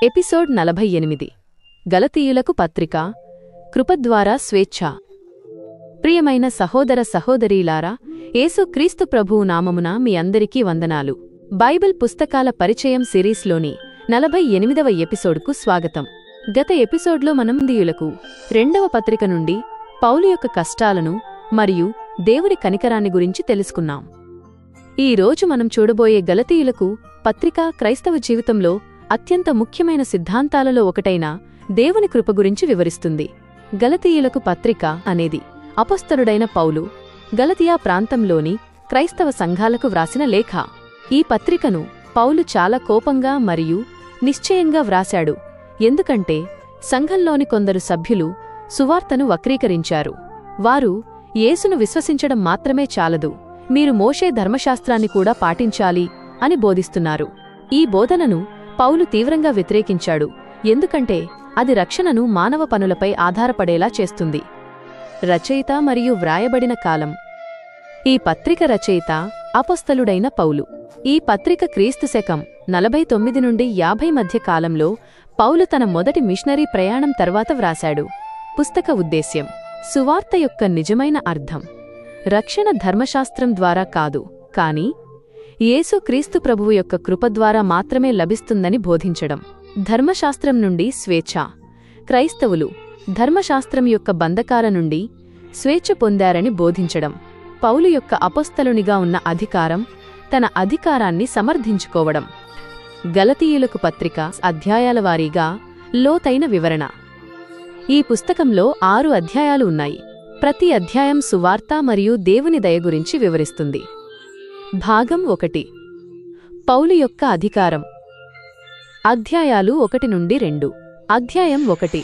Episode 48 గలతీయులకు పత్రిక కృపద్వారా స్వేచ్ఛ. ప్రియమైన సహోదర సహోదరీలారా, యేసు క్రీస్తు ప్రభువు నామమున మీ అందరికీ వందనాలు. బైబిల్ పుస్తకాల పరిచయం సిరీస్లోని 48వ ఎపిసోడ్కు స్వాగతం. గత ఎపిసోడ్లో మనం గలతీయులకు 2వ పత్రిక నుండి పౌలు యొక్క కష్టాలను మరియు దేవుని కనికరాన్ని గురించి తెలుసుకున్నాం. ఈ రోజు మనం చూడబోయే గలతీయులకు పత్రిక క్రైస్తవ జీవితంలో అత్యంత ముఖ్యమైన సిద్ధాంతాలలో ఒకటైన దేవుని కృప గురించి వివరిస్తుంది. గలతీయులకు పత్రిక అనేది అపొస్తలుడైన పౌలు గలతియా ప్రాంతంలోని క్రైస్తవ సంఘాలకు వ్రాసిన లేఖ. ఈ పత్రికను పౌలు చాలా కోపంగా మరియు నిశ్చయంగా వ్రాశాడు, ఎందుకంటే సంఘంలోని కొందరు సభ్యులు సువార్తను వక్రీకరించారు. వారు యేసును విశ్వసించడం మాత్రమే చాలదు, మీరు మోషే ధర్మశాస్త్రాన్ని కూడా పాటించాలి అని బోధిస్తున్నారు. ఈ బోధనను పౌలు తీవ్రంగా వ్యతిరేకించాడు, ఎందుకంటే అది రక్షణను మానవ పనులపై ఆధారపడేలా చేస్తుంది. రచయిత మరియు వ్రాయబడిన కాలం. ఈ పత్రిక రచయిత అపొస్తలుడైన పౌలు. ఈ పత్రిక క్రీస్తు శకం 49 నుండి 50 మధ్య కాలంలో పౌలు తన మొదటి మిషనరీ ప్రయాణం తర్వాత వ్రాశాడు. పుస్తక ఉద్దేశ్యం: సువార్త యొక్క నిజమైన అర్థం రక్షణ ధర్మశాస్త్రం ద్వారా కాదు, కాని యేసు క్రీస్తు ప్రభువు యొక్క కృప ద్వారా మాత్రమే లభిస్తుందని బోధించడం. ధర్మశాస్త్రం నుండి స్వేచ్ఛ. క్రైస్తవులు ధర్మశాస్త్రం యొక్క బంధకాల నుండి స్వేచ్ఛ పొందారని బోధించడం. పౌలు యొక్క అపొస్తలునిగా ఉన్న అధికారం, తన అధికారాన్ని సమర్థించుకోవడం. గలతీయులకు పత్రిక అధ్యాయాల వారీగా లోతైన వివరణ. ఈ పుస్తకంలో 6 అధ్యాయాలు ఉన్నాయి. ప్రతి అధ్యాయం సువార్త మరియు దేవుని దయ గురించి వివరిస్తుంది. భాగం 1. పౌలు యొక్క అధికారం. అధ్యాయాలు 1 నుండి 2. అధ్యాయం 1.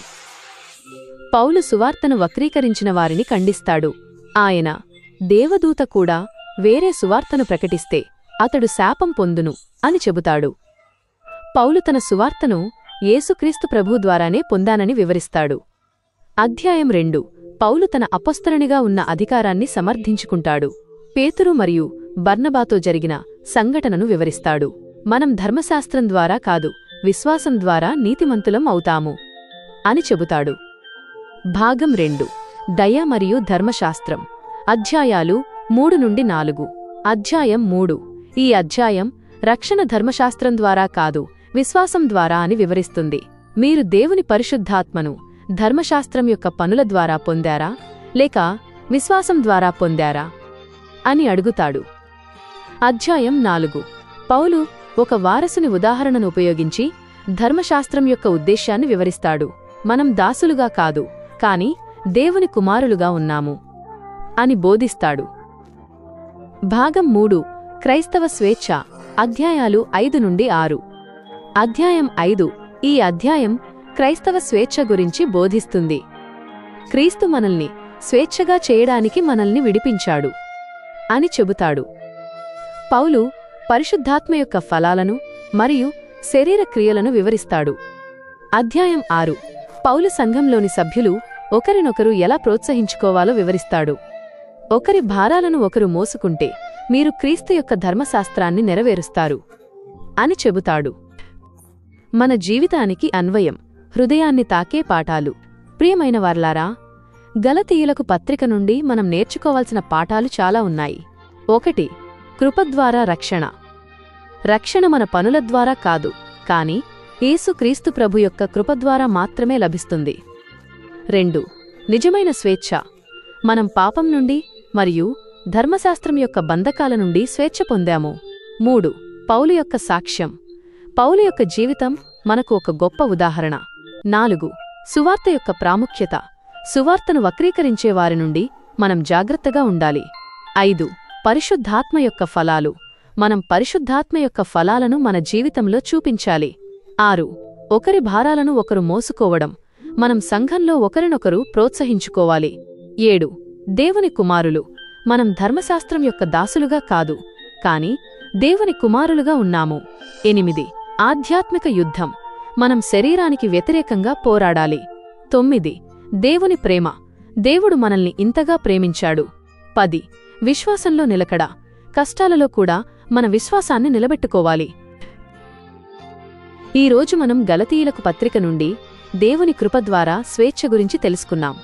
పౌలు సువార్తను వక్రీకరించిన వారిని ఖండిస్తాడు. ఆయన దేవదూత కూడా వేరే సువార్తను ప్రకటిస్తే అతడు శాపం పొందును అని చెబుతాడు. పౌలు తన సువార్తను యేసుక్రీస్తు ప్రభువు ద్వారానే పొందానని వివరిస్తాడు. అధ్యాయం 2. పౌలు తన అపొస్తలునిగా ఉన్న అధికారాన్ని సమర్థించుకుంటాడు. పేతురు మరియు బర్నబాతో జరిగిన సంఘటనను వివరిస్తాడు. మనం ధర్మశాస్త్రం ద్వారా కాదు, విశ్వాసం ద్వారా నీతిమంతులం అవుతాము అని చెబుతాడు. భాగం 2. దయ మరియు ధర్మశాస్త్రం. అధ్యాయాలు 3 నుండి 4. అధ్యాయం 3. ఈ అధ్యాయం రక్షణ ధర్మశాస్త్రం ద్వారా కాదు, విశ్వాసం ద్వారా అని వివరిస్తుంది. మీరు దేవుని పరిశుద్ధాత్మను ధర్మశాస్త్రం యొక్క పనుల ద్వారా పొందారా లేక విశ్వాసం ద్వారా పొందారా అని అడుగుతాడు. అధ్యాయం 4. పౌలు ఒక వారసుని ఉదాహరణను ఉపయోగించి ధర్మశాస్త్రం యొక్క ఉద్దేశ్యాన్ని వివరిస్తాడు. మనం దాసులుగా కాదు, కాని దేవుని కుమారులుగా ఉన్నాము అని బోధిస్తాడు. భాగం 3. క్రైస్తవ స్వేచ్ఛ. అధ్యాయాలు 5 నుండి 6. అధ్యాయం 5. ఈ అధ్యాయం క్రైస్తవ స్వేచ్ఛ గురించి బోధిస్తుంది. క్రీస్తు మనల్ని స్వేచ్ఛగా చేయడానికి మనల్ని విడిపించాడు అని చెబుతాడు. పౌలు పరిశుద్ధాత్మ యొక్క ఫలాలను మరియు శరీర క్రియలను వివరిస్తాడు. అధ్యాయం 6. పౌలు సంఘంలోని సభ్యులు ఒకరినొకరు ఎలా ప్రోత్సహించుకోవాలో వివరిస్తాడు. ఒకరి భారాలను ఒకరు మోసుకుంటే మీరు క్రీస్తు యొక్క ధర్మశాస్త్రాన్ని నెరవేరుస్తారు అని చెబుతాడు. మన జీవితానికి అన్వయం. హృదయాన్ని తాకే పాఠాలు. ప్రియమైన వార్లారా, గలతీయులకు పత్రిక నుండి మనం నేర్చుకోవాల్సిన పాఠాలు చాలా ఉన్నాయి. 1. కృపద్వారా రక్షణ. రక్షణ మన పనుల ద్వారా కాదు, కాని యేసు క్రీస్తు ప్రభు యొక్క కృపద్వారా మాత్రమే లభిస్తుంది. 2. నిజమైన స్వేచ్ఛ. మనం పాపం నుండి మరియు ధర్మశాస్త్రం యొక్క బంధకాల నుండి స్వేచ్ఛ పొందాము. 3. పౌలు యొక్క సాక్ష్యం. పౌలు యొక్క జీవితం మనకు ఒక గొప్ప ఉదాహరణ. 4. సువార్త యొక్క ప్రాముఖ్యత. సువార్తను వక్రీకరించే వారి నుండి మనం జాగ్రత్తగా ఉండాలి. 5. పరిశుద్ధాత్మ యొక్క ఫలాలు. మనం పరిశుద్ధాత్మ యొక్క ఫలాలను మన జీవితంలో చూపించాలి. 6. ఒకరి భారాలను ఒకరు మోసుకోవడం. మనం సంఘంలో ఒకరినొకరు ప్రోత్సహించుకోవాలి. 7. దేవుని కుమారులు. మనం ధర్మశాస్త్రం యొక్క దాసులుగా కాదు, కాని దేవుని కుమారులుగా ఉన్నాము. 8. ఆధ్యాత్మిక యుద్ధం. మనం శరీరానికి వ్యతిరేకంగా పోరాడాలి. 9. దేవుని ప్రేమ. దేవుడు మనల్ని ఇంతగా ప్రేమించాడు. 10. విశ్వాసంలో నిలకడ. కష్టాలలో కూడా మన విశ్వాసాన్ని నిలబెట్టుకోవాలి. ఈరోజు మనం గలతీయులకు పత్రిక నుండి దేవుని కృప ద్వారా స్వేచ్ఛ గురించి తెలుసుకున్నాం.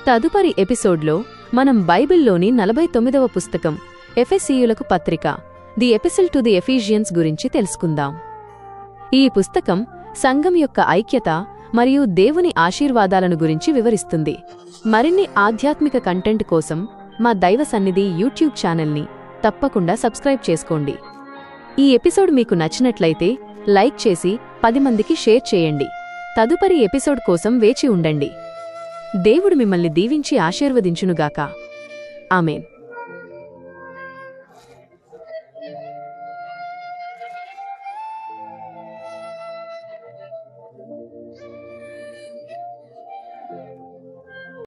తదుపరి ఎపిసోడ్లో మనం బైబిల్లోని 49వ పుస్తకం ఎఫెసీయులకు పత్రిక ది ఎపిసిల్ టు ది ఎఫీషియన్స్ గురించి తెలుసుకుందాం. ఈ పుస్తకం సంఘం యొక్క ఐక్యత మరియు దేవుని ఆశీర్వాదాలను గురించి వివరిస్తుంది. మరిన్ని ఆధ్యాత్మిక కంటెంట్ కోసం మా దైవ సన్నిధి యూట్యూబ్ ఛానల్ని తప్పకుండా సబ్స్క్రైబ్ చేసుకోండి. ఈ ఎపిసోడ్ మీకు నచ్చినట్లయితే లైక్ చేసి 10 మందికి షేర్ చేయండి. తదుపరి ఎపిసోడ్ కోసం వేచి ఉండండి. దేవుడు మిమ్మల్ని దీవించి ఆశీర్వదించునుగాక. ఆమేన్.